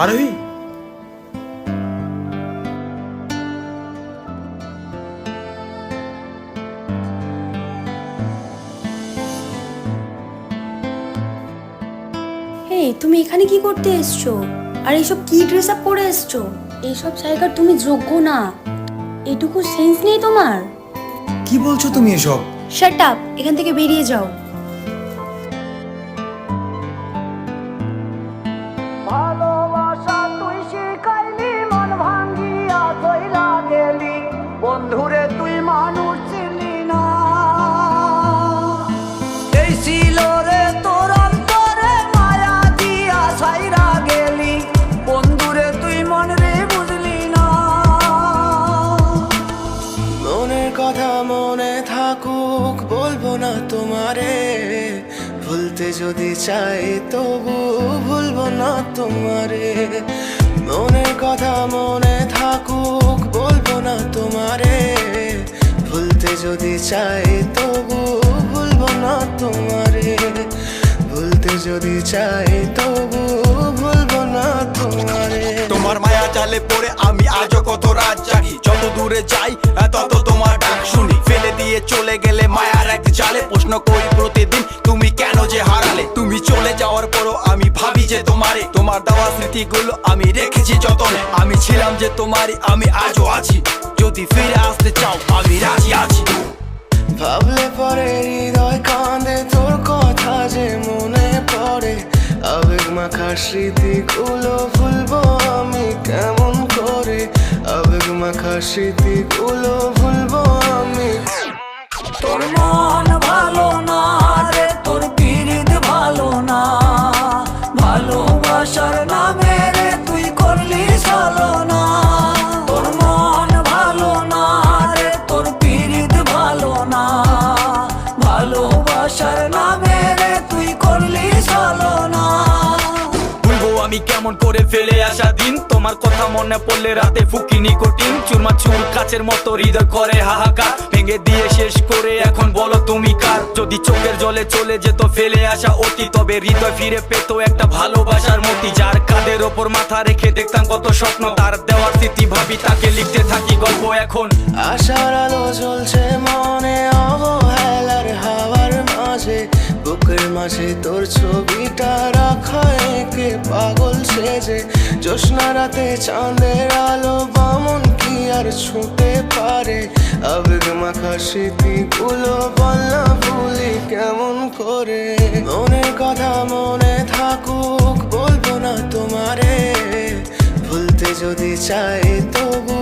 আরোহী, হেই, তুমি এখানে কি করতে এসছো? আর এইসব কি ড্রেস আপ পরে এসছো? এইসব জায়গার তুমি যোগ্য না। এটুকু সেন্স নেই তোমার? কি বলছো তুমি এসব? শাট আপ, এখান থেকে বেরিয়ে যাও। ভালোবাসা তুই শিখাইলি, মন ভাঙ্গিয়া চইলা গেলি, বন্ধুরে তুই মানুষ চিনলি না। এই ছিল রে তোর অন্তরে মায়া দিয়া ছাইরা গেলি, বন্ধুরে তুই মন রে বুঝলি না। মনের কথা মনে থাকুক, বলবো না তোমারে, ভুলতে যদি চাই তবু ভুলবো না তোমারে। মনের কথা মনে থাকুক, বলবো না তোমারে, ভুলতে যদি চাই তবু ভুলবো না তোমারে। ভুলতে যদি চাই তবু ভুলবো না তোমারে। তোমার মায়া জালে পড়ে আমি আজও কত রাত জাগি, যত দূরে যাই তত তোমার ডাক শুনি। ফেলে দিয়ে চলে গেলে মায়ার এক জালে, প্রশ্ন করি প্রতিদিন তুমি কেন যে হারালে। তুমি চলে যাওয়ার পরও আমি ভাবি যে তোমারে, তোমার দেওয়া স্মৃতিগুলো আমি রেখেছি যতনে। আমি ছিলাম যে তোমারই, আমি আজও আছি, যদি ফিরে আসতে চাও আমি রাজি আছি। ভাবলে পরে হৃদয় কাঁদে, তোর কথা যে মনে পড়ে, আবেগ মাখা স্মৃতিগুলো ভুলবো আমি কেমন করে। আবেগ মাখা স্মৃতিগুলো ভুলবো আমি। তোর মন ভালো না রে, তোর পিরিত ভালো না, ভালোবাসার নামে রে তুই করলি ছলনা। তোর মন ভালো না রে, তোর পিরিত ভালো না, ভালোবাসার নামে রে তুই করলি ছলনা। ভুলবো আমি কেমন করে ফেলে আসা দিন, তোমার কথা মনে পড়লে রাতে ফুকি নিকোটিন। চুরমা চুর কাচের মতো হৃদয় করে হাহাকার, ভেঙে দিয়ে শেষ করে এখন বলো তুমি কার। যদি চোখের জলে চলে যেত ফেলে আসা অতি, তবে হৃদয় ফিরে পেত একটা ভালোবাসার মতি। যার কাঁধের ওপর মাথা রেখে দেখতাম কত স্বপ্ন, তার দেওয়ার স্মৃতি ভাবি তাকে লিখতে থাকি গল্প এখন। আশার আলো জ্বলছে মনে অবহেলার হাওয়ার মাঝে, বুকের মাঝে তোর ছবিটা রাখা একে পাগল সেজে। জ্যোৎস্না রাতে চাঁদের আলো বামন কি আর ছুঁতে পারে। আবেগ মাখা স্মৃতিগুলো বলনা ভুলি কেমন করে। মনের কথা মনে থাকুক, বলবো না তোমারে, ভুলতে যদি চাই তবু